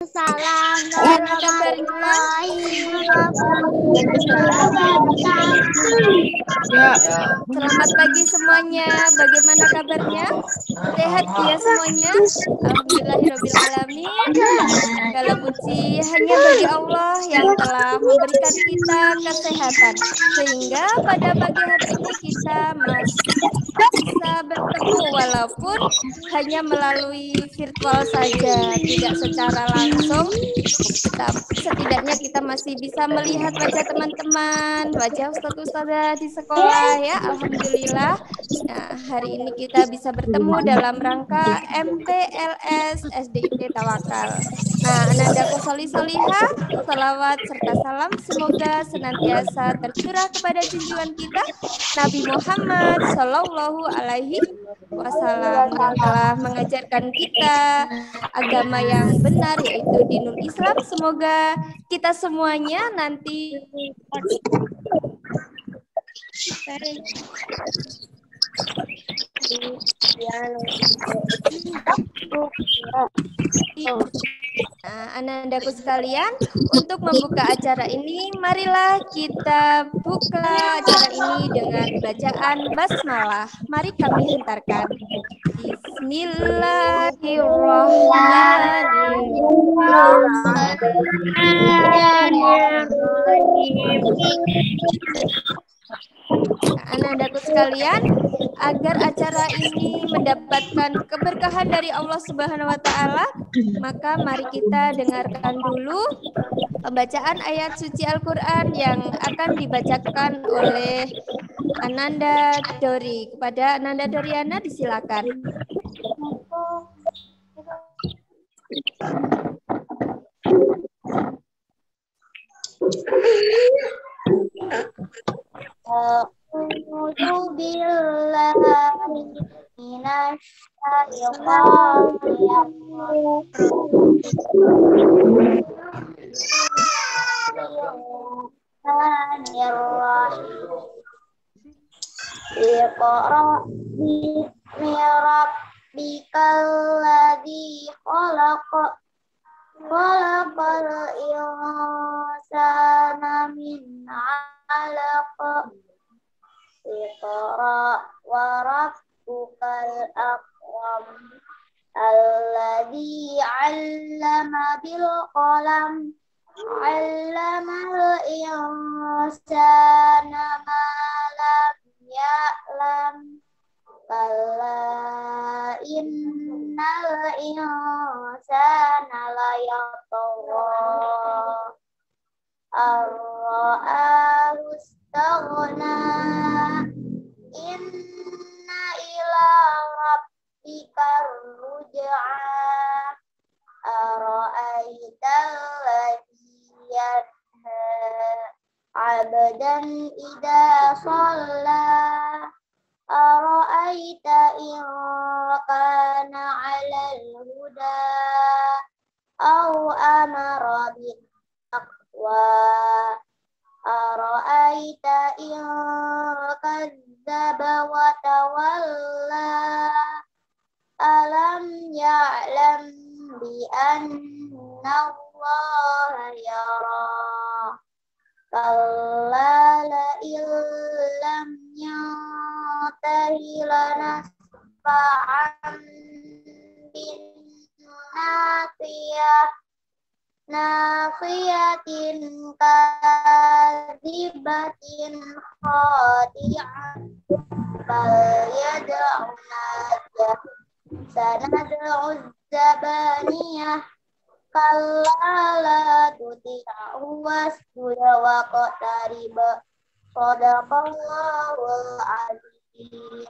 Salam Gimana kabarnya? Ya. Selamat pagi semuanya. Bagaimana kabarnya? Sehat ya semuanya? Alhamdulillahirobbilalamin. Segala puji hanya bagi Allah yang telah memberikan kita kesehatan, sehingga pada pagi hari ini kita masih bisa bertemu walaupun hanya melalui virtual saja, tidak secara langsung. Tapi setidaknya kita masih bisa melihat wajah teman-teman, wajah ustadz-ustadzah di sekolah ya, alhamdulillah. Nah, hari ini kita bisa bertemu dalam rangka MPLS SDIT Tawakal. Nah, Anandaku Soli Solihah, salawat serta salam semoga senantiasa tercurah kepada junjungan kita Nabi Muhammad Shallallahu Alaihi Wasallam yang telah mengajarkan kita agama yang benar yaitu dinul Islam. Semoga kita semuanya nanti Anandaku sekalian, untuk membuka acara ini, marilah kita buka acara ini dengan bacaan basmalah. Mari kami hentarkan. Anandaku sekalian, agar acara ini mendapatkan keberkahan dari Allah Subhanahu wa taala, maka mari kita dengarkan dulu pembacaan ayat suci Al-Qur'an yang akan dibacakan oleh Ananda Dori. Kepada Ananda Doriana disilakan. A'udzu billahi minasyaitonir rajim. Iqra bismi rabbikal ladzi khalaq. Khalaqal insana min 'alaq. Iqra wa rabbukal akram. Alladzi 'allama bil qalam. 'Allamal insana ma lam ya'lam. Kalla innal insana layatgha ar-ra'ahu istaghna. Inna ila rabbika ruj'a. Ara'aital ladzi yanha 'abdan idza shalla. Ara'aita in kana 'alal huda aw amara bit taqwa. Ara'aita in kadzdzaba wa tawalla. Alam ya'lam bi anna Allaha yara. Kalla la illam yantahi lanasfa'an bin naqiyatin kadzibatin khadi'ah. Bal yad'u najah sanad'u zabaniyah. Kalla la tuti'hu wasjud waqtarib. Shadaqallahul azim.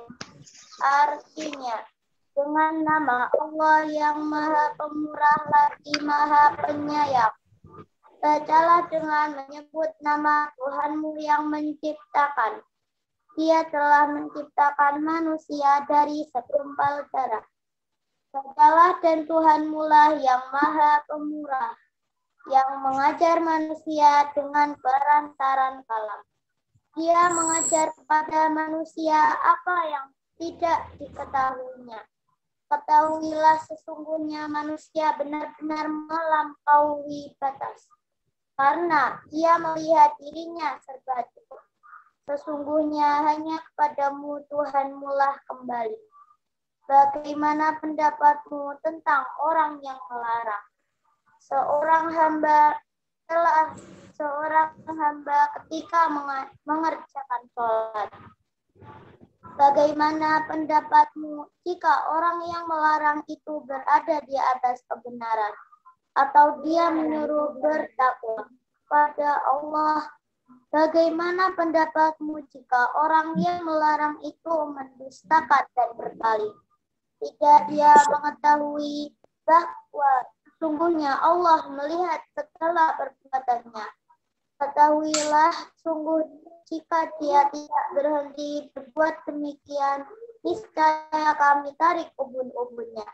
Artinya, dengan nama Allah yang Maha Pemurah lagi Maha Penyayang, bacalah dengan menyebut nama Tuhanmu yang menciptakan. Dia telah menciptakan manusia dari segumpal darah. Bacalah dan Tuhanmu lah yang Maha Pemurah, yang mengajar manusia dengan perantaran kalam. Dia mengajar kepada manusia apa yang tidak diketahuinya. Ketahuilah sesungguhnya manusia benar-benar melampaui batas, karena ia melihat dirinya serba cukup. Sesungguhnya hanya kepadamu Tuhanmu lah kembali. Bagaimana pendapatmu tentang orang yang melarang? Seorang hamba ketika mengerjakan sholat. Bagaimana pendapatmu jika orang yang melarang itu berada di atas kebenaran, atau dia menyuruh bertakwa pada Allah? Bagaimana pendapatmu jika orang yang melarang itu mendustakan dan berpaling? Tidak dia mengetahui bahwa sesungguhnya Allah melihat segala perbuatannya. Ketahuilah, sungguh jika dia tidak berhenti berbuat demikian, niscaya kami tarik ubun-ubunnya,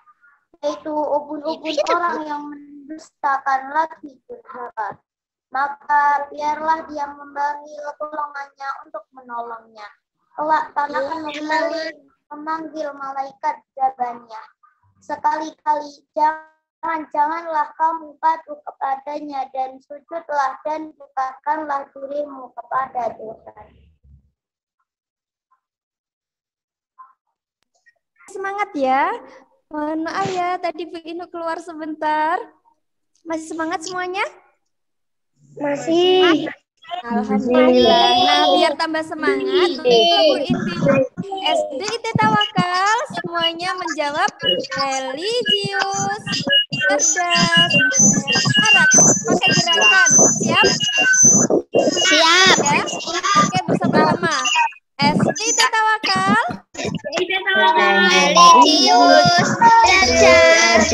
yaitu ubun-ubun orang yang mendustakan lagi durhaka. Maka biarlah dia memanggil golongannya untuk menolongnya. Kelak tanah akan memanggil malaikat jabannya. Sekali-kali janganlah kamu patuh kepadanya dan sujudlah dan dekatkanlah dirimu kepada Tuhan. Semangat ya. Mohon maaf ya, tadi Bu Inu keluar sebentar. Masih semangat semuanya? Masih. Alhamdulillah. Nah, biar tambah semangat, untuk Bu Inu SD IT Tawakal semuanya menjawab religius, cerdas, syarat, pakai gerakan. Siap? Siap. Ya? Oke, bersama-sama. SD IT Tawakal. Religius, cerdas,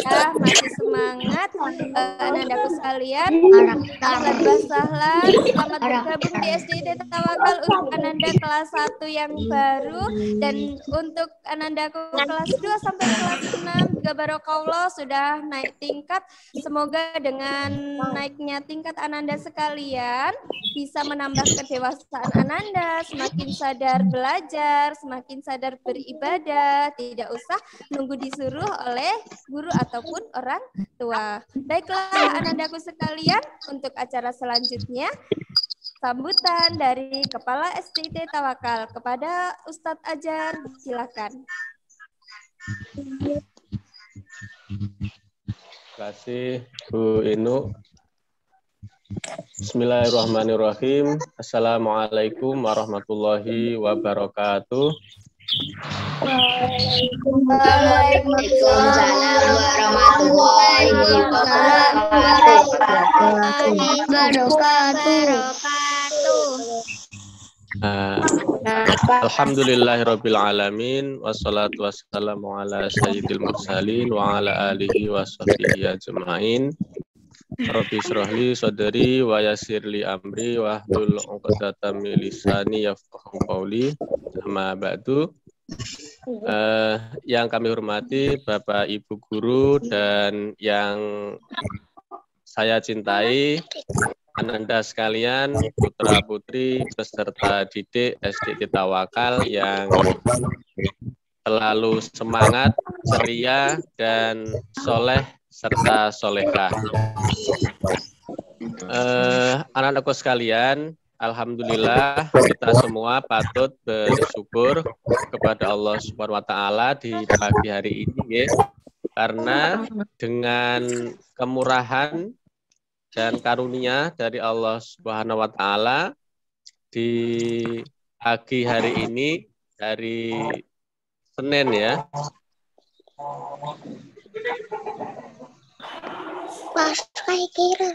Ya, masih semangat. Anandaku sekalian, ahlan wasahlan, selamat bergabung di SDIT Tawakal untuk Ananda kelas 1 yang baru, dan untuk Anandaku kelas 2 sampai kelas 6 juga barokallah sudah naik tingkat. Semoga dengan naiknya tingkat Ananda sekalian bisa menambah kedewasaan Ananda, semakin sadar belajar, semakin sadar beribadah, tidak usah nunggu disuruh oleh guru ataupun orang tua. Baiklah Anandaku sekalian, untuk acara selanjutnya sambutan dari Kepala SDIT Tawakal kepada Ustadz Ajar, silakan. Terima kasih Bu Inu. Bismillahirrahmanirrahim. Assalamualaikum warahmatullahi wabarakatuh. Waalaikumsalam warahmatullahi wabarakatuh. Alhamdulillahirabbil alamin wassalatu wassalamu ala sayyidil mursalin wa ala alihi washabbihi ajmain. Rabbi shrahli sadri wa yassirli amri wa hlul 'uqdatam min lisani yafqahu qawli. Amma ba'du. Yang kami hormati Bapak Ibu guru dan yang saya cintai Ananda sekalian, putra-putri peserta didik SDIT Tawakal yang selalu semangat, ceria, dan soleh serta solehah. Anak-anakku sekalian, alhamdulillah kita semua patut bersyukur kepada Allah Subhanahu wa taala di pagi hari ini, karena dengan kemurahan dan karunia dari Allah Subhanahu wa taala di pagi hari ini, hari Senin ya. Pas kayak kira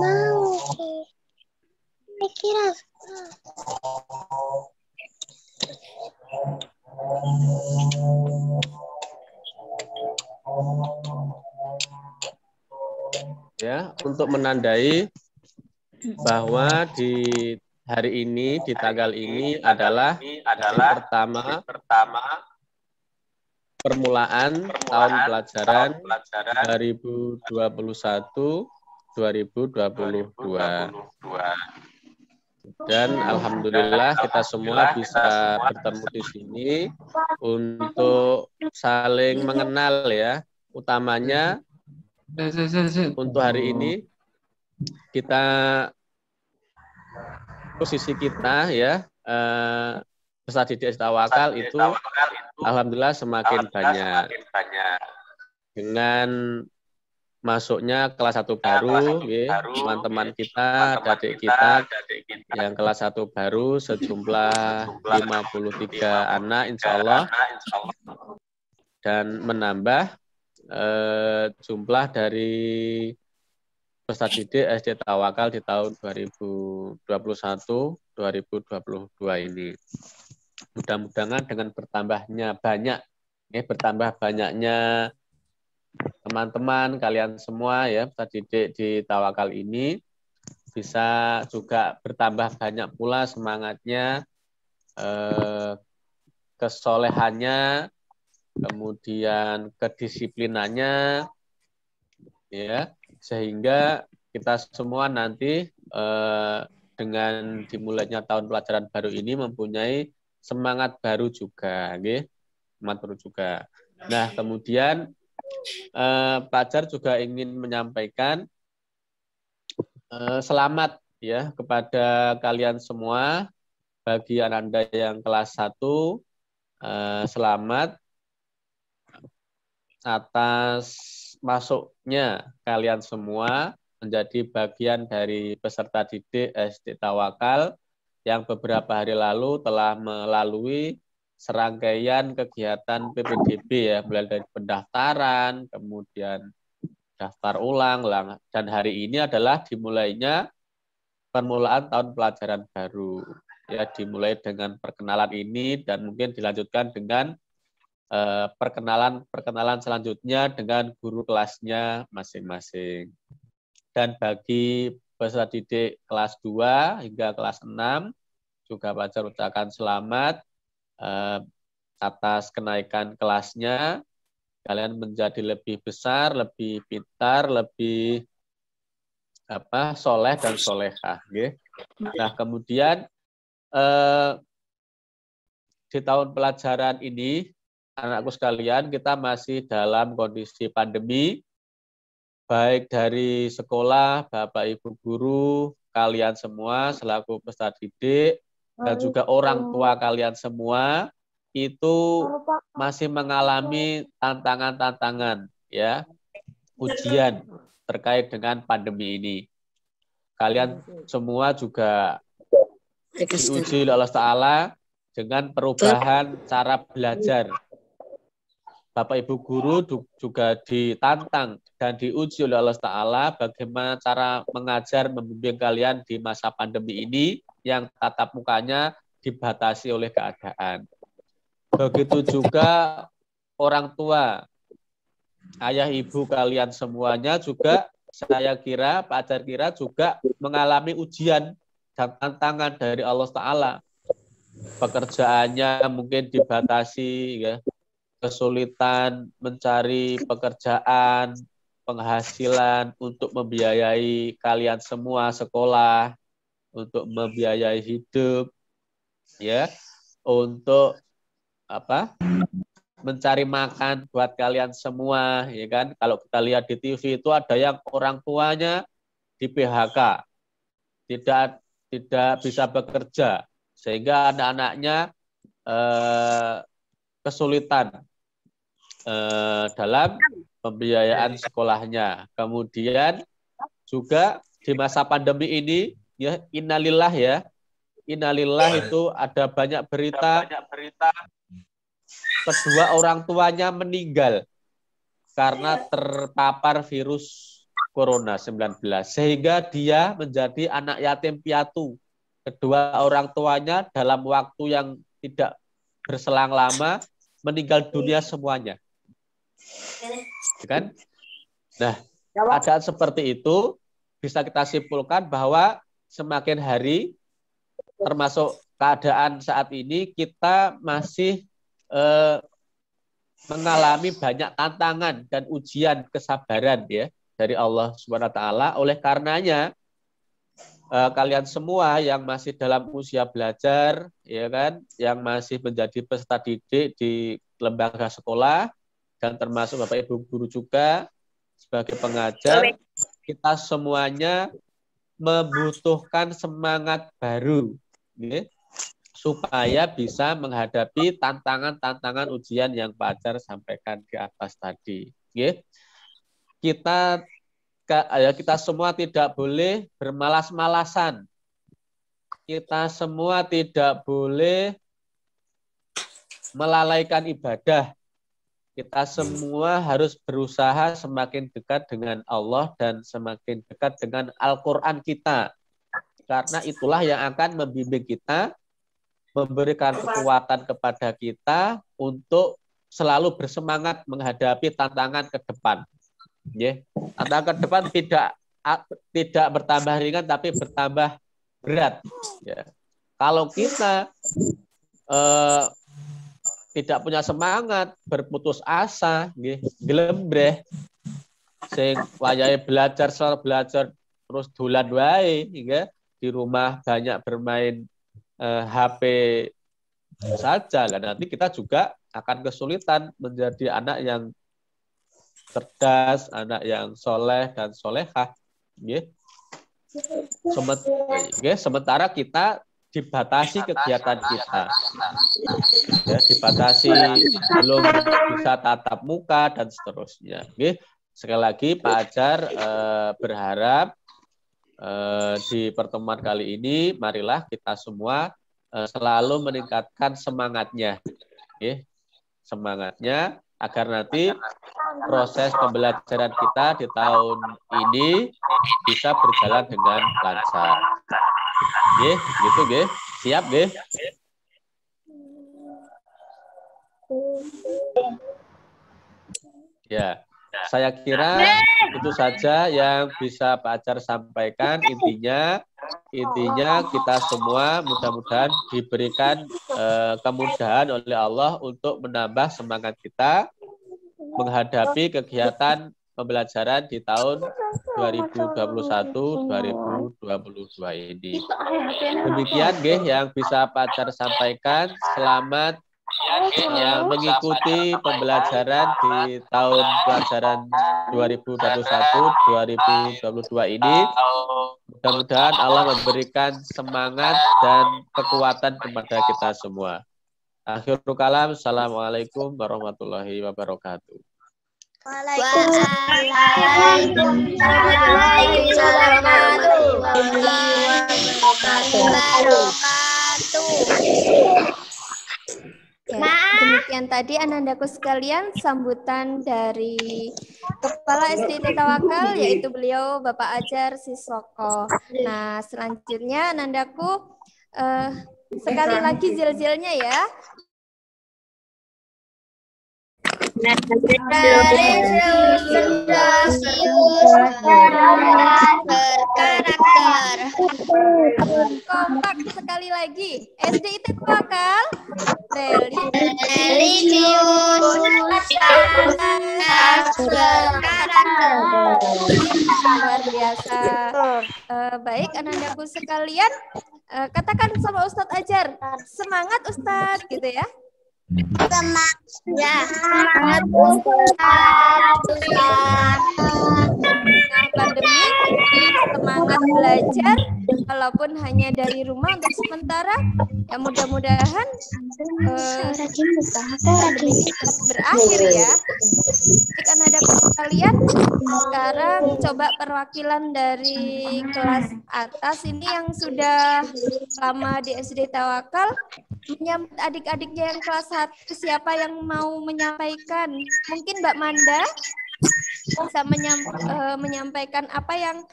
mau kira ya, untuk menandai bahwa di hari ini, di tanggal ini adalah pertama permulaan tahun pelajaran 2021-2022. Dan alhamdulillah kita semua bisa bertemu di sini untuk saling mengenal ya. Utamanya untuk hari ini kita posisi kita ya peserta didik Tawakal itu alhamdulillah semakin banyak. Dengan masuknya kelas 1 baru, teman-teman kita, adik kita yang kelas 1 baru sejumlah 53 anak insya Allah dan menambah jumlah dari peserta didik SD Tawakal di tahun 2021-2022 ini. Mudah-mudahan dengan bertambahnya banyaknya teman-teman kalian semua ya peserta didik di Tawakal ini bisa juga bertambah banyak pula semangatnya, kesolehannya, kemudian kedisiplinannya ya, sehingga kita semua nanti dengan dimulainya tahun pelajaran baru ini mempunyai semangat baru juga, semangat baru juga. Nah, kemudian Pak Jar juga ingin menyampaikan selamat ya kepada kalian semua. Bagi Anda yang kelas 1, selamat atas masuknya kalian semua menjadi bagian dari peserta didik SD Tawakal yang beberapa hari lalu telah melalui serangkaian kegiatan PPDB ya, mulai dari pendaftaran, kemudian daftar ulang, dan hari ini adalah dimulainya permulaan tahun pelajaran baru. Ya, dimulai dengan perkenalan ini dan mungkin dilanjutkan dengan perkenalan selanjutnya dengan guru kelasnya masing-masing. Dan bagi peserta didik kelas 2 hingga kelas 6 juga Pak Jar ucapkan selamat atas kenaikan kelasnya. Kalian menjadi lebih besar, lebih pintar, lebih soleh dan solehah. Nah, kemudian di tahun pelajaran ini, anakku sekalian, kita masih dalam kondisi pandemi, baik dari sekolah, Bapak Ibu guru, kalian semua selaku peserta didik, dan juga orang tua kalian semua itu masih mengalami tantangan-tantangan ya, ujian terkait dengan pandemi ini. Kalian semua juga diuji oleh Allah Ta'ala dengan perubahan cara belajar. Bapak Ibu guru juga ditantang dan diuji oleh Allah Ta'ala bagaimana cara mengajar, membimbing kalian di masa pandemi ini yang tatap mukanya dibatasi oleh keadaan. Begitu juga orang tua, ayah ibu kalian semuanya juga saya kira, Pak Jar kira juga mengalami ujian dan tantangan dari Allah Ta'ala. Pekerjaannya mungkin dibatasi, ya, kesulitan mencari pekerjaan, penghasilan untuk membiayai kalian semua sekolah, untuk membiayai hidup, ya, untuk mencari makan buat kalian semua, ya kan? Kalau kita lihat di TV itu ada yang orang tuanya di PHK, tidak bisa bekerja, sehingga anak-anaknya kesulitan dalam pembiayaan sekolahnya. Kemudian juga di masa pandemi ini, ya, innalillah ya, innalillah itu ada banyak berita kedua orang tuanya meninggal karena terpapar virus Corona 19, sehingga dia menjadi anak yatim piatu. Kedua orang tuanya dalam waktu yang tidak berselang lama meninggal dunia semuanya. Kan? Nah, keadaan seperti itu bisa kita simpulkan bahwa semakin hari, termasuk keadaan saat ini, kita masih mengalami banyak tantangan dan ujian kesabaran ya dari Allah Subhanahu wa taala. Oleh karenanya kalian semua yang masih dalam usia belajar, ya kan, yang masih menjadi peserta didik di lembaga sekolah, dan termasuk Bapak Ibu guru juga sebagai pengajar, kita semuanya membutuhkan semangat baru, ya, supaya bisa menghadapi tantangan-tantangan ujian yang Pak Ajar sampaikan di atas tadi. Ya. Kita semua tidak boleh bermalas-malasan. Kita semua tidak boleh melalaikan ibadah. Kita semua harus berusaha semakin dekat dengan Allah dan semakin dekat dengan Al-Quran kita. Karena itulah yang akan membimbing kita, memberikan kekuatan kepada kita untuk selalu bersemangat menghadapi tantangan ke depan. Tantangan ke depan tidak bertambah ringan tapi bertambah berat. Kalau kita tidak punya semangat, berputus asa, gelembreh, sing wayahe belajar terus dolan wae, di rumah banyak bermain HP saja, nanti kita juga akan kesulitan menjadi anak yang cerdas, anak yang soleh dan solehah. Sementara kita dibatasi kegiatan kita, dibatasi belum bisa tatap muka dan seterusnya. Sekali lagi Pak Ajar berharap di pertemuan kali ini marilah kita semua selalu meningkatkan semangatnya, semangatnya agar nanti proses pembelajaran kita di tahun ini bisa berjalan dengan lancar. Gitu, siap, ya. Saya kira itu saja yang bisa Pak Ajar sampaikan. Intinya kita semua mudah-mudahan diberikan kemudahan oleh Allah untuk menambah semangat kita menghadapi kegiatan pembelajaran di tahun 2021-2022 ini. Demikian yang bisa Pak Ajar sampaikan. Selamat yang mengikuti pembelajaran di tahun pelajaran 2021-2022 ini. Mudah-mudahan Allah memberikan semangat dan kekuatan kepada kita semua. Akhirul kalam, assalamualaikum warahmatullahi wabarakatuh. Waalaikumsalam warahmatullahi wabarakatuh. Demikian tadi anandaku sekalian sambutan dari Kepala SDT Tawakal, yaitu beliau Bapak Ajar Sisoko. Nah, selanjutnya anandaku sekali lagi zil-zilnya ya. Kompak sekali lagi. SDT Tawakal. Luar biasa. Baik, anandaku sekalian, katakan sama Ustadz Ajar, semangat Ustadz, gitu ya. Semangat pandemi, semangat belajar walaupun hanya dari rumah untuk sementara. Ya mudah-mudahan pandemi ini berakhir ya. Karena ada sekalian, sekarang coba perwakilan dari kelas atas ini yang sudah lama di SD Tawakal menyambut adik-adiknya yang kelas 1, siapa yang mau menyampaikan? Mungkin Mbak Manda bisa menyampaikan apa yang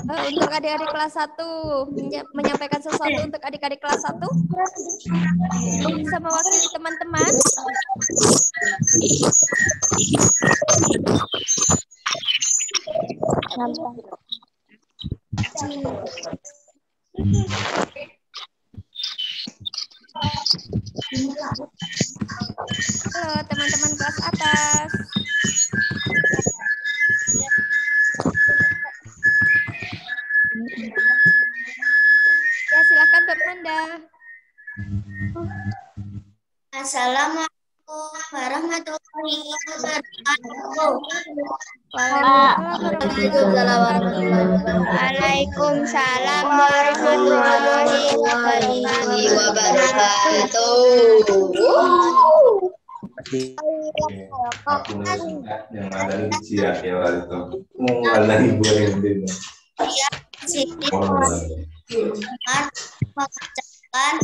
untuk adik-adik kelas 1, menyampaikan sesuatu untuk adik-adik kelas 1, bisa mewakili teman-teman. Halo teman-teman kelas atas. Assalamualaikum warahmatullahi wabarakatuh. Waalaikumsalam warahmatullahi wabarakatuh. Aku yang ada di Cia ya waktu itu. Ada ibu yang di Sini mengucapkan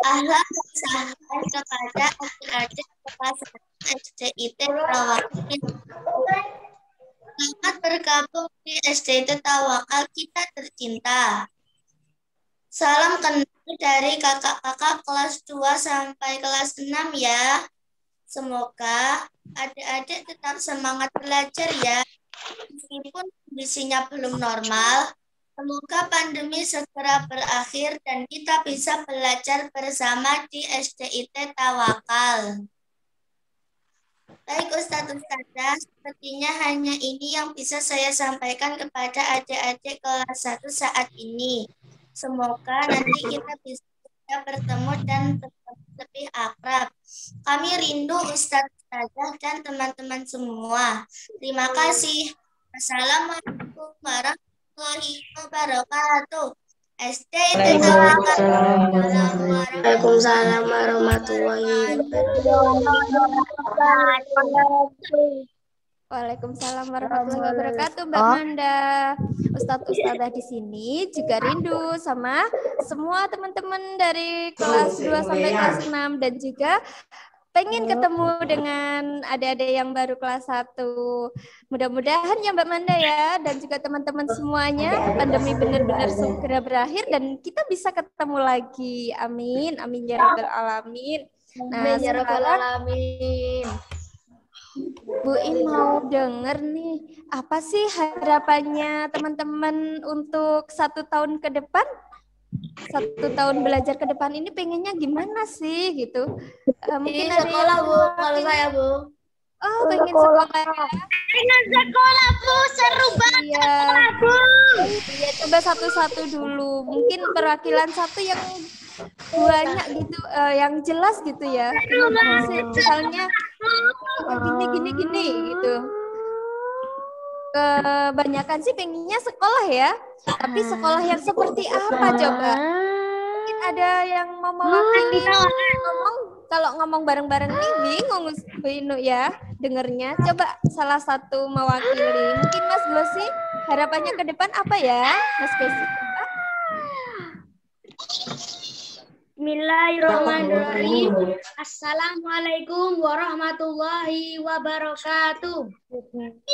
ahlan sahlan kepada adik-adik kelas SDIT Tawakal. Selamat bergabung di SDIT Tawakal kita tercinta. Salam kenal dari kakak-kakak kelas 2 sampai kelas 6 ya. Semoga adik-adik tetap semangat belajar ya. Meskipun kondisinya belum normal, semoga pandemi segera berakhir dan kita bisa belajar bersama di SDIT Tawakal. Baik Ustadz-Ustadzah, sepertinya hanya ini yang bisa saya sampaikan kepada adik-adik kelas 1 saat ini. Semoga nanti kita bisa bertemu dan lebih akrab. Kami rindu Ustadz-Ustadzah dan teman-teman semua. Terima kasih. Assalamualaikum warahmatullahi wabarakatuh. SDIT Tawakal. Waalaikumsalam warahmatullahi wabarakatuh. Waalaikumsalam warahmatullahi wabarakatuh, Mbak Manda. Ustadz-ustadzah di sini juga rindu sama semua teman-teman dari kelas 2 sampai kelas 6 dan juga pengen ketemu dengan adik-adik yang baru kelas 1. Mudah-mudahan ya Mbak Manda ya dan juga teman-teman semuanya pandemi benar-benar segera berakhir dan kita bisa ketemu lagi. Amin. Amin ya rabbal alamin. Nah, Ya Rabbal Alamin. Bu In mau denger nih, apa sih harapannya teman-teman untuk 1 tahun ke depan? 1 tahun belajar ke depan ini pengennya gimana sih gitu? Mungkin ada Sekolah yang Bu, kalau saya Bu. oh pengen sekolah ya? Pengen sekolah Bu, seru banget Iya. Bu. Iya, coba satu-satu dulu. Mungkin perwakilan satu yang banyak gitu, yang jelas gitu ya. Misalnya gini gitu. Kebanyakan sih pengennya sekolah ya. Tapi sekolah yang seperti apa coba? Mungkin ada yang mau mewakili ngomong. Kalau ngomong bareng-bareng nih bingung Bu Inu ya dengernya. Coba salah satu mewakili. Mungkin Mas Glosi harapannya ke depan apa ya? Mas Glosi. Bismillahirrahmanirrahim. Assalamualaikum warahmatullahi wabarakatuh.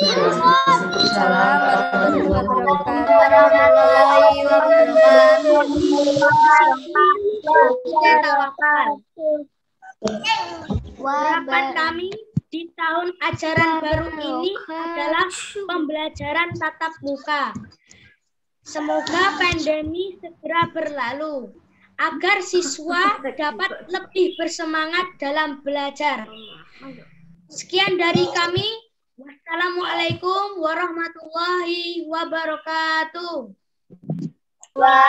Assalamualaikum Warahmatullahi wabarakatuh. Harapan kami di tahun ajaran baru ini adalah pembelajaran tatap muka. Semoga pandemi segera berlalu agar siswa dapat lebih bersemangat dalam belajar. Sekian dari kami. Wassalamualaikum warahmatullahi wabarakatuh. Ya,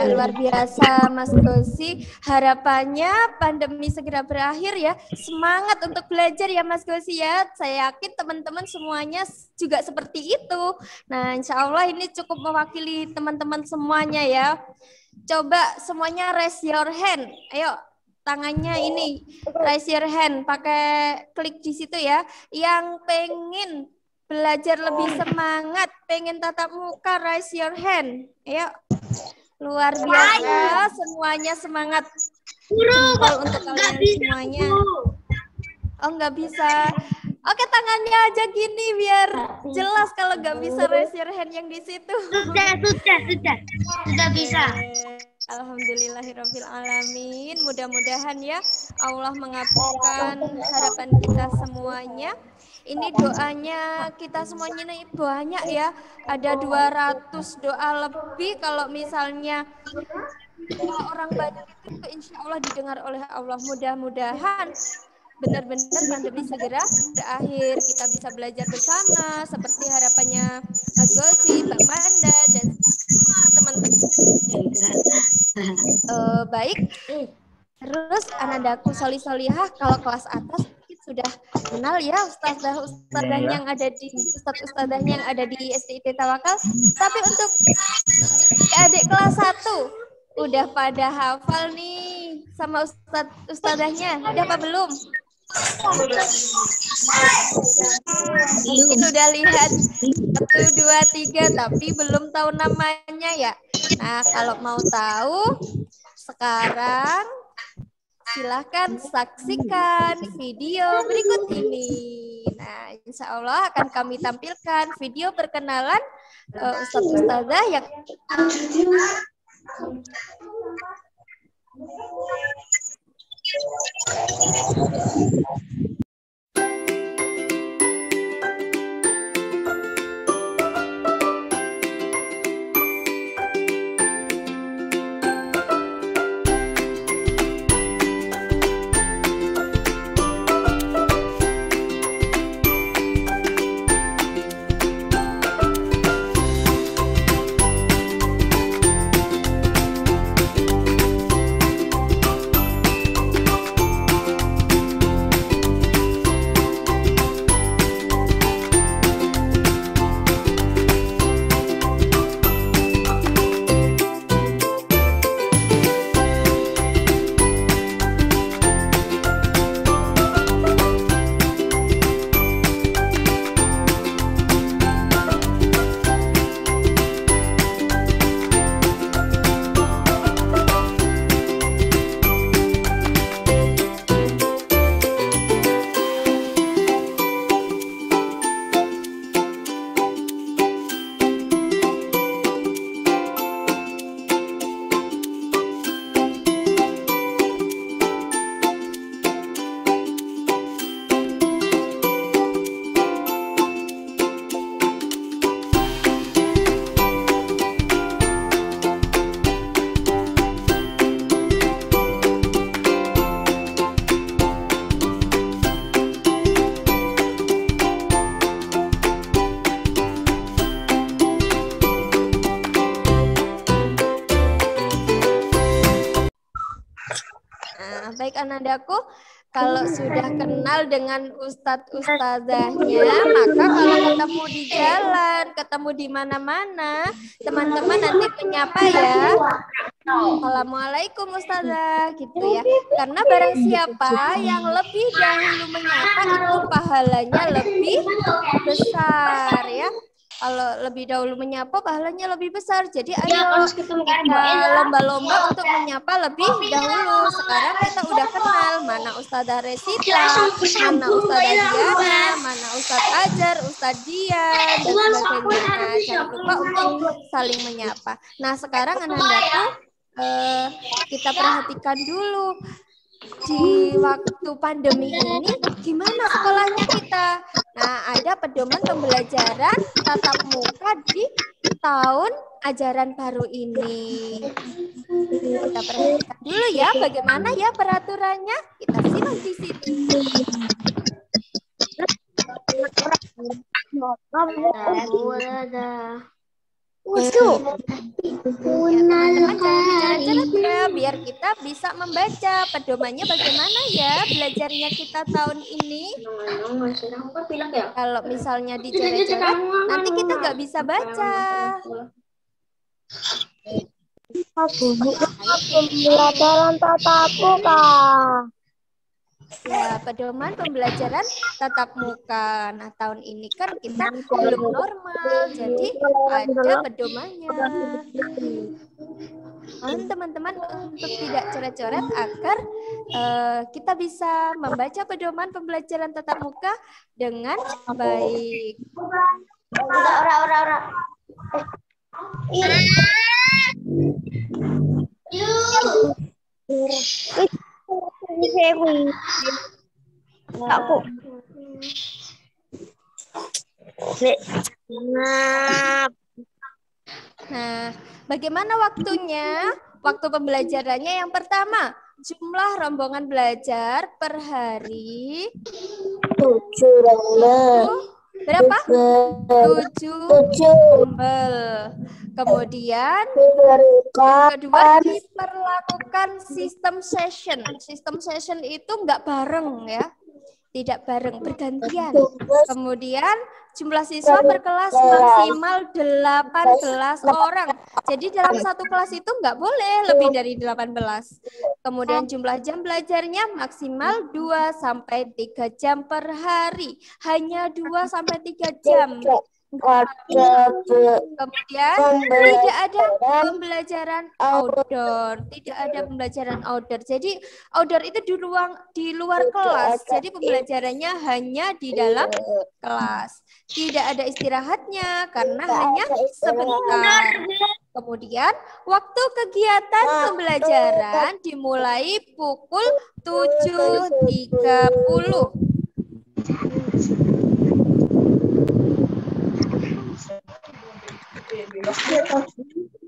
luar biasa Mas Gosi. Harapannya pandemi segera berakhir ya. Semangat untuk belajar ya Mas Gosi ya. Saya yakin teman-teman semuanya juga seperti itu. Nah, insya Allah ini cukup mewakili teman-teman semuanya ya. Coba semuanya raise your hand. Ayo. Tangannya ini, raise your hand, pakai klik di situ ya. Yang pengen belajar lebih semangat, pengen tatap muka, raise your hand. Ayo, luar biasa, semuanya semangat. Jempol untuk kalian semuanya. Oh, nggak bisa. Oke, tangannya aja gini biar jelas kalau nggak bisa raise your hand yang di situ. Sudah bisa. Alhamdulillahirabbil alamin. Mudah-mudahan ya Allah mengabulkan harapan kita semuanya. Ini doanya kita semuanya ini banyak ya. Ada 200 doa lebih kalau misalnya orang banyak itu insya Allah didengar oleh Allah. Mudah-mudahan benar-benar pandemi segera berakhir. Kita bisa belajar bersama seperti harapannya Mas Gosi, Mbak Manda, dan semua teman-teman. Baik. Terus Anandaku Solihah, kalau kelas atas sudah kenal ya ustadzah-ustadzahnya yang ada di ustadz-ustadzahnya yang ada di STIT Tawakal. Tapi untuk adik kelas 1 udah pada hafal nih sama ustadzahnya. Udah apa belum? Mungkin udah lihat 1, 2, 3 tapi belum tahu namanya ya. Nah, kalau mau tahu sekarang silahkan saksikan video berikut ini. Nah, insya Allah akan kami tampilkan video perkenalan ustadz-ustadzah yang baik Anandaku, kalau sudah kenal dengan ustadz-ustadzahnya, maka kalau ketemu di jalan, ketemu di mana-mana, teman-teman nanti menyapa ya. Assalamualaikum ustazah, gitu ya. Karena barang siapa yang lebih dahulu menyapa itu pahalanya lebih besar ya. Kalau lebih dahulu menyapa pahalanya lebih besar. Jadi ayo kita lomba-lomba untuk menyapa lebih dahulu. Sekarang kita udah kenal mana Ustazah Resita, mana Ustazah Diana, mana Ustadz Ajar, Ustadz Dian, dan sebagainya. Nah, jangan lupa untuk saling menyapa. Nah, sekarang anak-anakku kita perhatikan dulu di waktu pandemi ini gimana sekolahnya kita. Nah, ada pedoman pembelajaran tatap muka di tahun ajaran baru ini. Kita perhatikan dulu ya bagaimana ya peraturannya. Kita simak di sini. Teman-teman biar kita bisa membaca pedomannya bagaimana ya belajarnya kita tahun ini. Kalau misalnya dicoret-coret nanti kita nggak bisa baca. Pembelajaran tatap muka. Ya, pedoman pembelajaran tatap muka. Nah, tahun ini kan kita belum normal, jadi ada pedomannya. Teman-teman untuk tidak coret-coret agar kita bisa membaca pedoman pembelajaran tatap muka dengan baik. Ora. Nah, bagaimana waktunya? Waktu pembelajarannya yang pertama jumlah rombongan belajar per hari 7 berapa? 7 rombel. Kemudian kedua diperlakukan sistem session. Sistem session itu nggak bareng ya, tidak bareng, bergantian. Kemudian jumlah siswa per kelas maksimal 18 orang. Jadi dalam satu kelas itu nggak boleh lebih dari 18. Kemudian jumlah jam belajarnya maksimal 2-3 jam per hari. Hanya 2-3 jam. Kemudian tidak ada pembelajaran outdoor, tidak ada pembelajaran outdoor. Jadi outdoor itu di luar kelas. Jadi pembelajarannya hanya di dalam kelas. Tidak ada istirahatnya karena hanya sebentar. Kemudian waktu kegiatan pembelajaran dimulai pukul 7.30.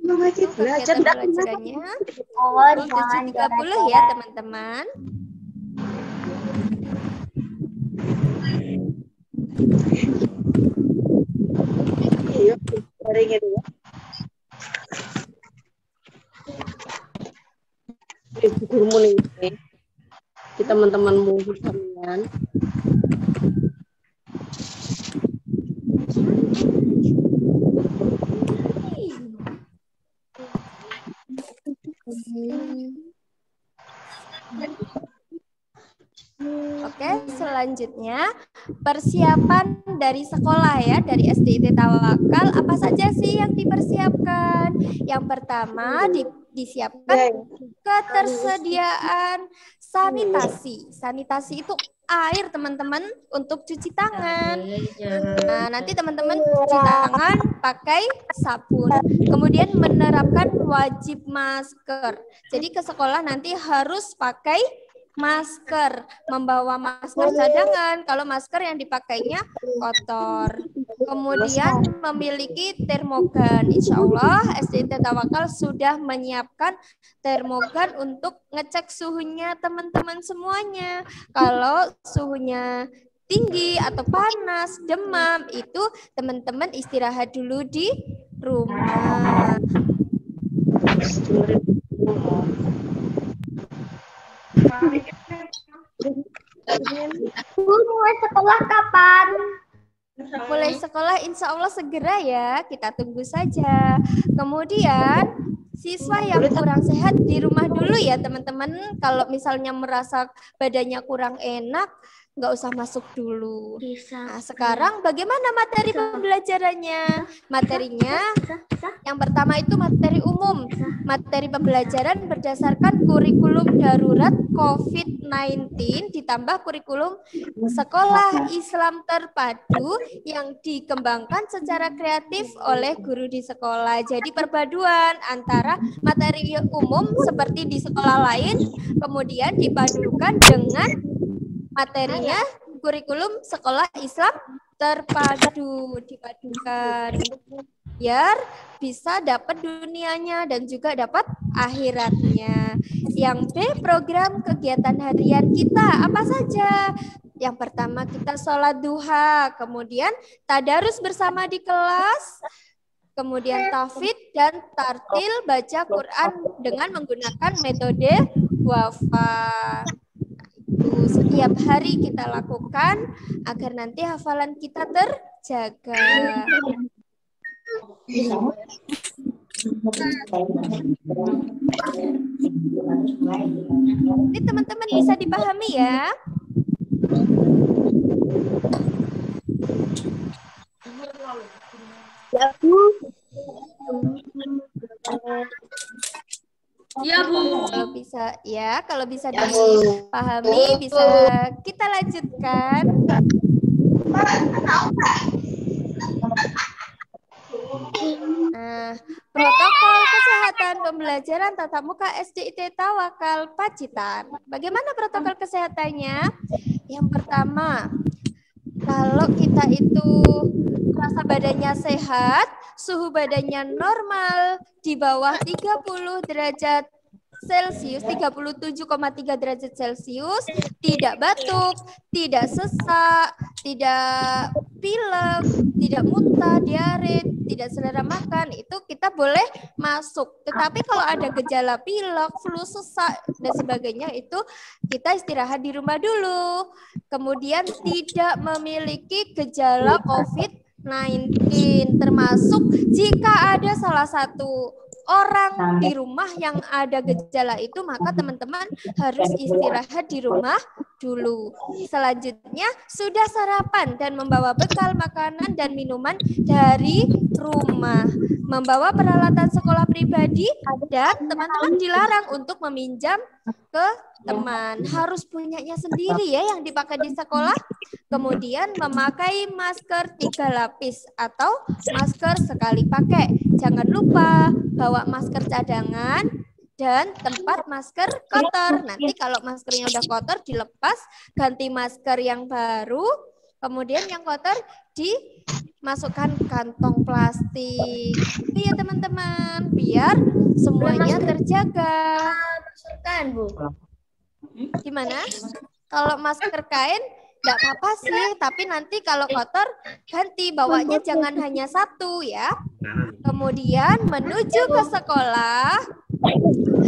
Kegiatan belajarannya pukul 7.30 ya teman-teman. Teman-temanmu kalian. Oke, selanjutnya persiapan dari sekolah ya, dari SDIT Tawakal. Apa saja sih yang dipersiapkan? Yang pertama disiapkan ketersediaan sanitasi. Sanitasi itu air teman-teman untuk cuci tangan. Nah, nanti teman-teman cuci tangan pakai sabun. Kemudian menerapkan wajib masker. Jadi ke sekolah nanti harus pakai masker, membawa masker cadangan kalau masker yang dipakainya kotor. Kemudian memiliki termogan. Insya Allah SDIT Tawakal sudah menyiapkan termogan untuk ngecek suhunya teman-teman semuanya. Kalau suhunya tinggi atau panas, demam, itu teman-teman istirahat dulu di rumah. Mulai sekolah kapan? Mulai sekolah insya Allah segera ya, kita tunggu saja. Kemudian siswa yang kurang sehat di rumah dulu ya teman-teman. Kalau misalnya merasa badannya kurang enak, nggak usah masuk dulu. Nah, sekarang bagaimana materi pembelajarannya? Materinya yang pertama itu materi umum. Materi pembelajaran berdasarkan kurikulum darurat COVID-19 ditambah kurikulum sekolah Islam terpadu yang dikembangkan secara kreatif oleh guru di sekolah. Jadi perpaduan antara materi umum seperti di sekolah lain kemudian dipadukan dengan materinya kurikulum sekolah Islam terpadu, dipadukan biar bisa dapat dunianya dan juga dapat akhiratnya. Yang B, program kegiatan harian kita apa saja? Yang pertama kita sholat duha, kemudian tadarus bersama di kelas, kemudian tahfidz dan tartil baca Quran dengan menggunakan metode wafa. Setiap hari kita lakukan agar nanti hafalan kita terjaga. Ini teman-teman bisa dipahami ya. Ya, Bu. Ya, Bu. Kalau bisa dipahami, bisa kita lanjutkan. Nah, protokol kesehatan pembelajaran tatap muka SDIT Tawakal Pacitan. Bagaimana protokol kesehatannya? Yang pertama, kalau kita itu rasa badannya sehat, suhu badannya normal, di bawah 30 derajat Celcius, 37,3 derajat Celcius, tidak batuk, tidak sesak, tidak pilek, tidak muntah, diare, tidak selera makan, itu kita boleh masuk. Tetapi kalau ada gejala pilek, flu, sesak, dan sebagainya, itu kita istirahat di rumah dulu. Kemudian tidak memiliki gejala COVID-19, termasuk jika ada salah satu orang di rumah yang ada gejala itu, maka teman-teman harus istirahat di rumah dulu. Selanjutnya, sudah sarapan dan membawa bekal makanan dan minuman dari rumah. Membawa peralatan sekolah pribadi dan teman-teman dilarang untuk meminjam ke teman. Harus punyanya sendiri ya yang dipakai di sekolah. Kemudian memakai masker 3 lapis atau masker sekali pakai. Jangan lupa bawa masker cadangan dan tempat masker kotor. Nanti kalau maskernya udah kotor dilepas, ganti masker yang baru. Kemudian yang kotor dimasukkan kantong plastik. Iya teman-teman, biar semuanya terjaga. Kan, Bu? Gimana? Kalau masker kain enggak apa-apa sih, tapi nanti kalau kotor ganti, bawanya jangan hanya satu ya. Kemudian menuju ke sekolah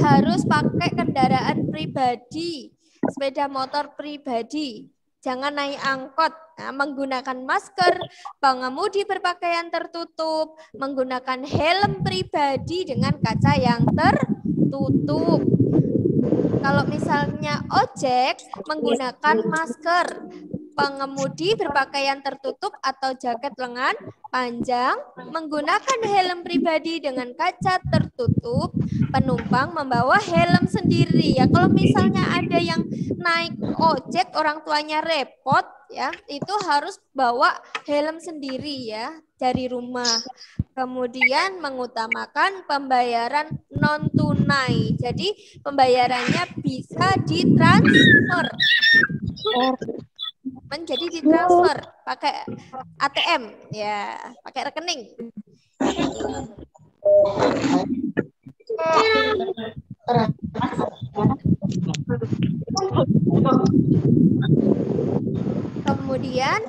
harus pakai kendaraan pribadi, sepeda motor pribadi. Jangan naik angkot. Nah, menggunakan masker, pengemudi berpakaian tertutup, menggunakan helm pribadi dengan kaca yang tertutup. Kalau misalnya ojek, menggunakan masker, pengemudi berpakaian tertutup atau jaket lengan panjang, menggunakan helm pribadi dengan kaca tertutup, penumpang membawa helm sendiri. Ya, kalau misalnya ada yang naik ojek, orang tuanya repot, ya, itu harus bawa helm sendiri ya dari rumah. Kemudian mengutamakan pembayaran non tunai. Jadi pembayarannya bisa ditransfer. Menjadi ditransfer pakai ATM ya, pakai rekening. Kemudian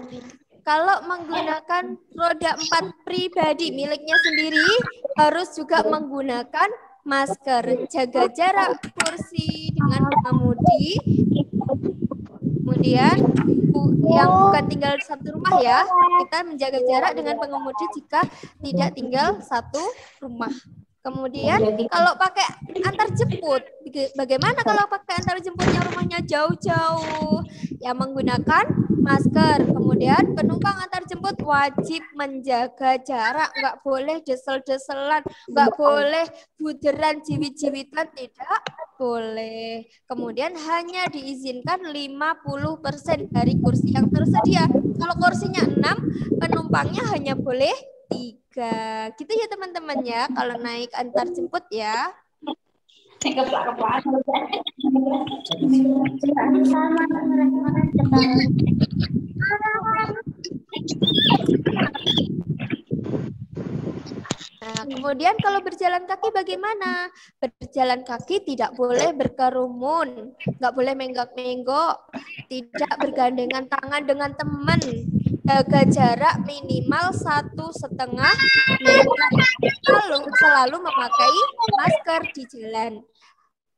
kalau menggunakan roda 4 pribadi miliknya sendiri harus juga menggunakan masker, jaga jarak kursi dengan pengemudi. Kemudian yang bukan tinggal di satu rumah ya, kita menjaga jarak dengan pengemudi jika tidak tinggal satu rumah. Kemudian kalau pakai antar jemput, bagaimana kalau pakai antar jemputnya rumahnya jauh-jauh? Ya menggunakan masker. Kemudian penumpang antar jemput wajib menjaga jarak, nggak boleh desel-deselan, nggak boleh buderan jiwit-jiwitan, tidak boleh. Kemudian hanya diizinkan 50% dari kursi yang tersedia. Kalau kursinya 6, penumpangnya hanya boleh 3. Gitu ya teman-teman ya, kalau naik antar jemput ya. Nah, kemudian kalau berjalan kaki bagaimana? Berjalan kaki tidak boleh berkerumun, nggak boleh menggok-menggok, tidak bergandengan tangan dengan teman, jaga jarak minimal 1,5 meter, selalu memakai masker di jalan.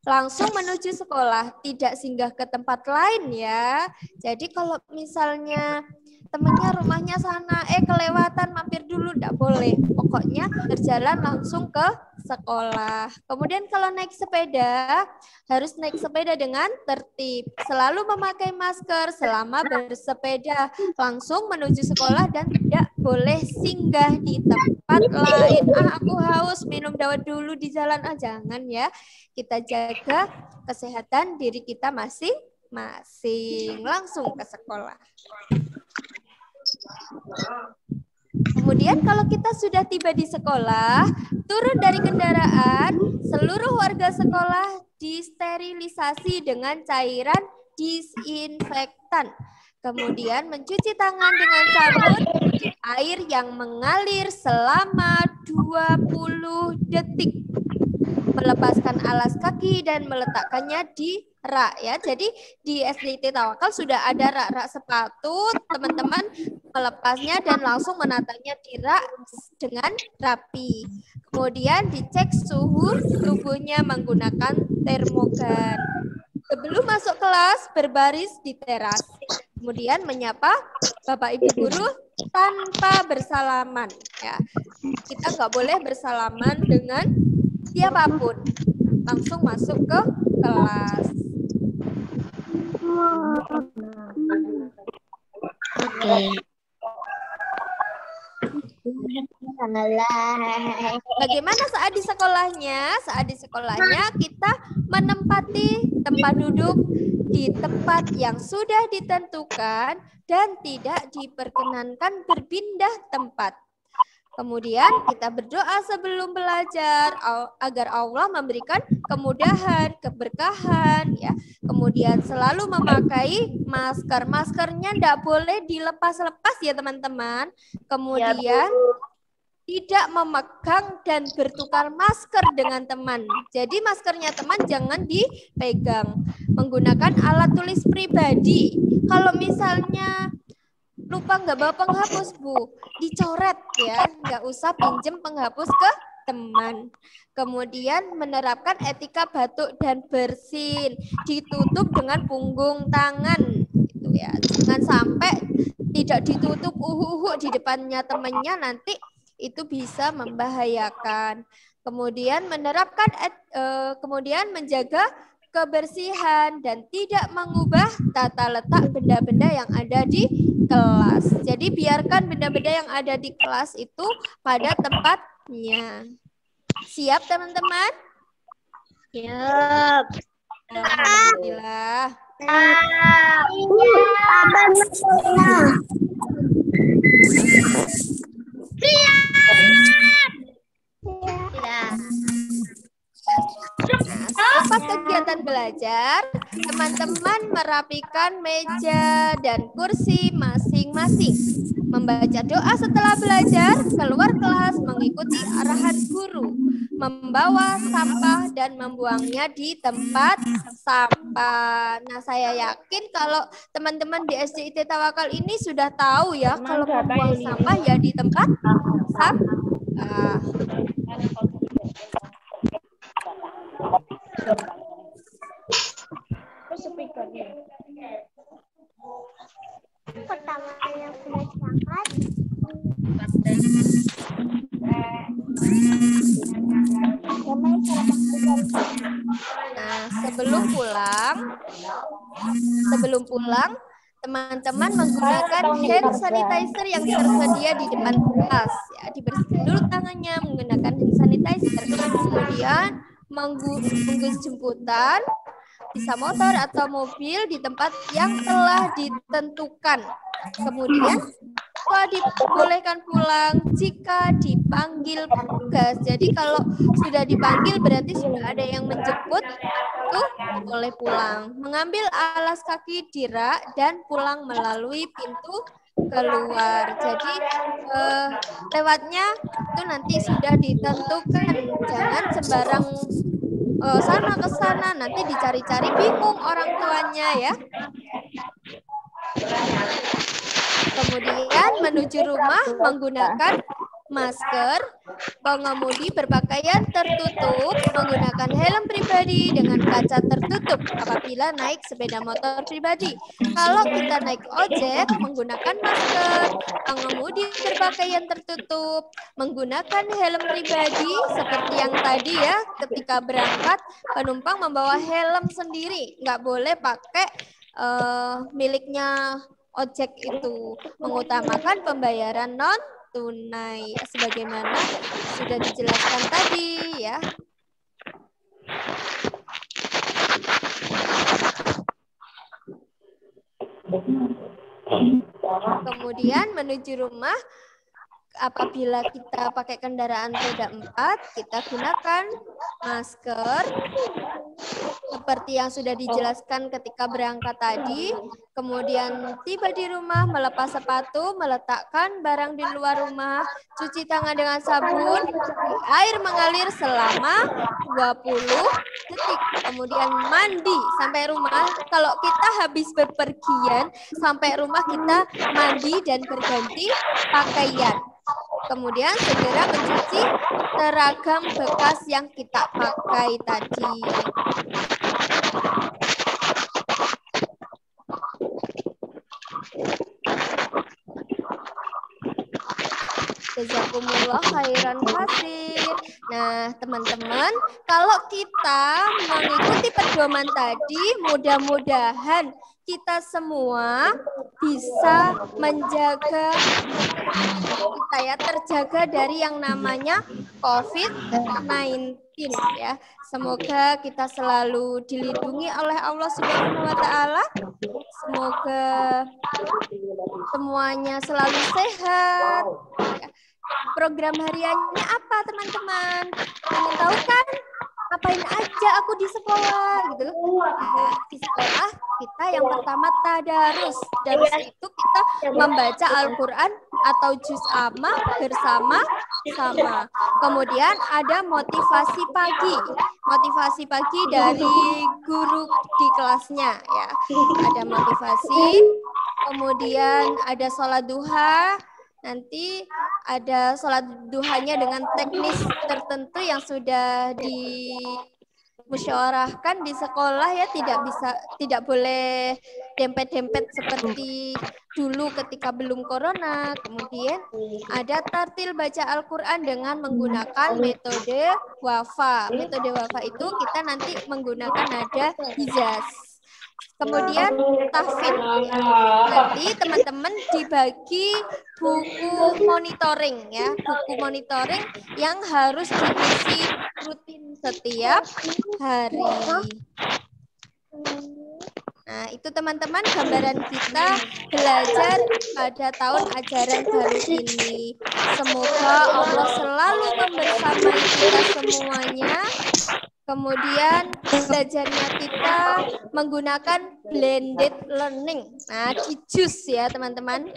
Langsung menuju sekolah, tidak singgah ke tempat lain ya. Jadi kalau misalnya temennya rumahnya sana, kelewatan mampir dulu, enggak boleh. Pokoknya berjalan langsung ke sekolah. Kemudian kalau naik sepeda, harus naik sepeda dengan tertib. Selalu memakai masker selama bersepeda. Langsung menuju sekolah dan tidak boleh singgah di tempat lain. Aku haus, minum dawet dulu di jalan. Jangan ya. Kita jaga kesehatan diri kita masing-masing. Langsung ke sekolah. Kemudian kalau kita sudah tiba di sekolah, turun dari kendaraan, seluruh warga sekolah disterilisasi dengan cairan disinfektan. Kemudian mencuci tangan dengan sabun di air yang mengalir selama 20 detik. melepaskan alas kaki dan meletakkannya di rak ya. Jadi di SDIT Tawakal sudah ada rak-rak sepatu, teman-teman melepasnya dan langsung menatanya di rak dengan rapi. Kemudian dicek suhu tubuhnya menggunakan termogan. Sebelum masuk kelas berbaris di teras. Kemudian menyapa Bapak Ibu guru tanpa bersalaman ya. Kita nggak boleh bersalaman dengan siapapun. Langsung masuk ke kelas. Bagaimana saat di sekolahnya? Saat di sekolahnya kita menempati tempat duduk di tempat yang sudah ditentukan dan tidak diperkenankan berpindah tempat. Kemudian kita berdoa sebelum belajar agar Allah memberikan kemudahan, keberkahan ya. Kemudian selalu memakai masker. Maskernya tidak boleh dilepas-lepas ya teman-teman. Kemudian tidak memegang dan bertukar masker dengan teman. Jadi maskernya teman jangan dipegang. Menggunakan alat tulis pribadi. Kalau misalnya lupa nggak bawa penghapus Bu, dicoret ya, nggak usah pinjem penghapus ke teman. Kemudian menerapkan etika batuk dan bersin, ditutup dengan punggung tangan, gitu ya. Jangan sampai tidak ditutup di depannya temannya, nanti itu bisa membahayakan. Kemudian menerapkan, kemudian menjaga kebersihan dan tidak mengubah tata letak benda-benda yang ada di kelas. Jadi biarkan benda-benda yang ada di kelas itu pada tempatnya. Siap teman-teman? Siap. Alhamdulillah. Pas kegiatan belajar, teman-teman merapikan meja dan kursi masing-masing. Membaca doa setelah belajar, keluar kelas mengikuti arahan guru. Membawa sampah dan membuangnya di tempat sampah. Nah, saya yakin kalau teman-teman di SDIT Tawakal ini sudah tahu ya, kalau membuang sampah ya di tempat sampah. Pertama yang sudah diangkat. Nah, sebelum pulang, teman-teman menggunakan hand sanitizer yang tersedia di depan kelas. Ya, dibersihkan dulu tangannya menggunakan hand sanitizer. Kemudian menunggu jemputan, bisa motor atau mobil di tempat yang telah ditentukan. Kemudian setelah dibolehkan pulang jika dipanggil petugas. Jadi kalau sudah dipanggil berarti sudah ada yang menjemput, tuh boleh pulang. Mengambil alas kaki di rak dan pulang melalui pintu keluar. Jadi lewatnya itu nanti sudah ditentukan. Jangan sembarang sana ke sana, nanti dicari-cari bingung orang tuanya ya. Kemudian menuju rumah menggunakan masker, pengemudi berpakaian tertutup, menggunakan helm pribadi dengan kaca tertutup apabila naik sepeda motor pribadi. Kalau kita naik ojek, menggunakan masker, pengemudi berpakaian tertutup, menggunakan helm pribadi seperti yang tadi ya, ketika berangkat penumpang membawa helm sendiri, nggak boleh pakai miliknya ojek itu. Mengutamakan pembayaran non tunai sebagaimana sudah dijelaskan tadi ya. Kemudian menuju rumah apabila kita pakai kendaraan roda 4, kita gunakan masker seperti yang sudah dijelaskan ketika berangkat tadi. Kemudian tiba di rumah, melepas sepatu, meletakkan barang di luar rumah, cuci tangan dengan sabun, air mengalir selama 20 detik. Kemudian mandi sampai rumah. Kalau kita habis bepergian, sampai rumah kita mandi dan berganti pakaian. Kemudian segera mencuci seragam bekas yang kita pakai tadi. Jazakumullah khairan kasir. Nah, teman-teman, kalau kita mengikuti pedoman tadi, mudah-mudahan kita semua bisa menjaga kita ya, terjaga dari yang namanya COVID-19 ya. Semoga kita selalu dilindungi oleh Allah Subhanahu wa taala. Semoga semuanya selalu sehat. Program hariannya apa, teman-teman? Ingin tahu kan? Ngapain aja aku di sekolah gitu. Nah, di sekolah kita yang pertama tadarus. Darus itu kita membaca Al-Qur'an atau juz amma bersama-sama. Kemudian ada motivasi pagi. Motivasi pagi dari guru di kelasnya ya. Ada motivasi, kemudian ada sholat duha. Nanti ada sholat duhanya dengan teknis tertentu yang sudah dimusyawarahkan di sekolah ya, tidak boleh dempet-dempet seperti dulu ketika belum corona. Kemudian ada tartil baca Al-Qur'an dengan menggunakan metode wafa. Metode wafa itu kita nanti menggunakan nada hijaz. Kemudian tahfidz. Nanti teman-teman dibagi buku monitoring ya, buku monitoring yang harus diisi rutin setiap hari. Nah, itu teman-teman gambaran kita belajar pada tahun ajaran baru ini. Semoga Allah selalu membersamai kita semuanya. Kemudian belajarnya kita menggunakan blended learning. Nah, di JUS ya teman-teman.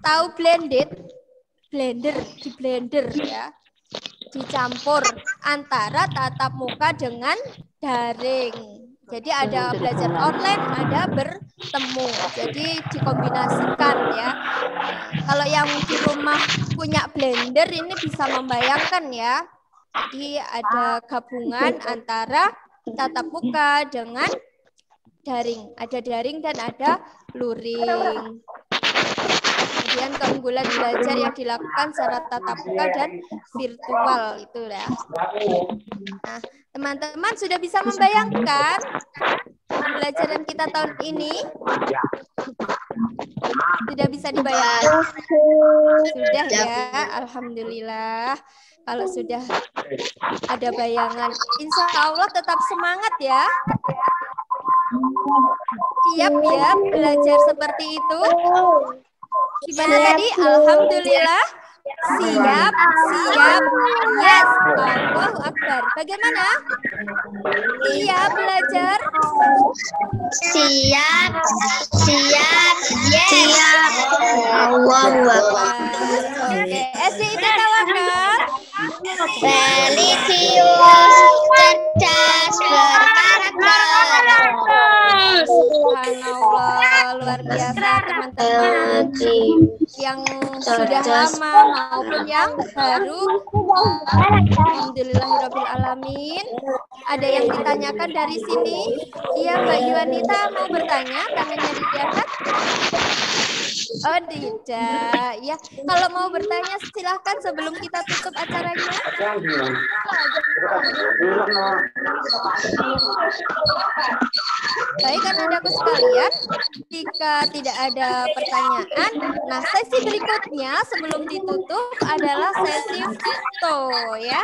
Tahu blended? Di blender ya. Dicampur antara tatap muka dengan daring. Jadi ada belajar online, ada bertemu. Jadi dikombinasikan ya. Kalau yang di rumah punya blender ini bisa membayangkan ya. Jadi ada gabungan antara tatap muka dengan daring. Ada daring dan ada luring. Kemudian keunggulan belajar yang dilakukan secara tatap muka dan virtual itu ya. Nah, teman-teman sudah bisa membayangkan pembelajaran kita tahun ini? Sudah bisa dibayangkan? Sudah ya, alhamdulillah. Kalau sudah ada bayangan, insya Allah tetap semangat ya. Siap ya belajar seperti itu? Gimana tadi? Alhamdulillah. Siap. Yes. Allahu Akbar. Bagaimana? Siap belajar? Siap. Yes. Siap. Allahu Akbar. Oke, SD itu tawakal. Religius, cerdas, berkarakter. Subhanallah, luar biasa teman-teman yang sudah lama maupun yang baru. Alhamdulillahirabbil alamin. Ada yang ditanyakan dari sini? Iya, Mbak Yuanita mau bertanya, tangannya diangkat. Oh tidak, ya kalau mau bertanya silahkan sebelum kita tutup acaranya. Baik anak-anakku sekalian, jika tidak ada pertanyaan, nah sesi berikutnya sebelum ditutup adalah sesi foto ya.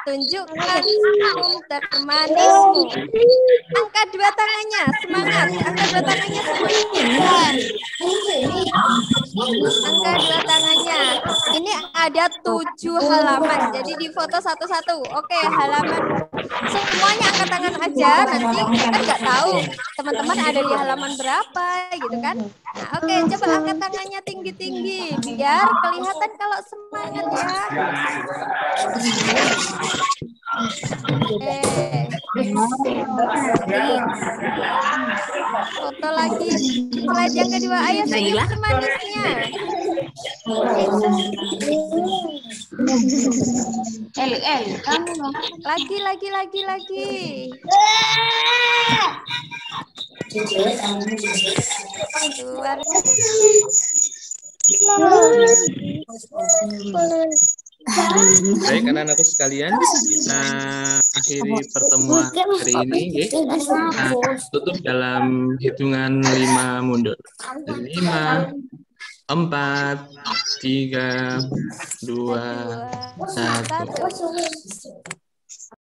Tunjukkan senyum termanismu. Angkat dua tangannya, semangat. Angkat dua tangannya semangat. Angkat dua tangannya. Ini ada 7 halaman. Jadi di foto satu-satu. Oke, halaman. Semuanya angkat tangan aja. Nanti kita nggak tahu teman-teman ada di halaman berapa, gitu kan? Nah, oke, coba angkat tangannya tinggi-tinggi biar kelihatan kalau semangat ya. Foto lagi. Slide yang kedua. Ayo senyum semanisnya. Lagi. Luar. Baik, anak-anakku sekalian, kita akhiri pertemuan hari ini. Nah, tutup dalam hitungan 5 mundur. 5, 4, 3, 2, 1.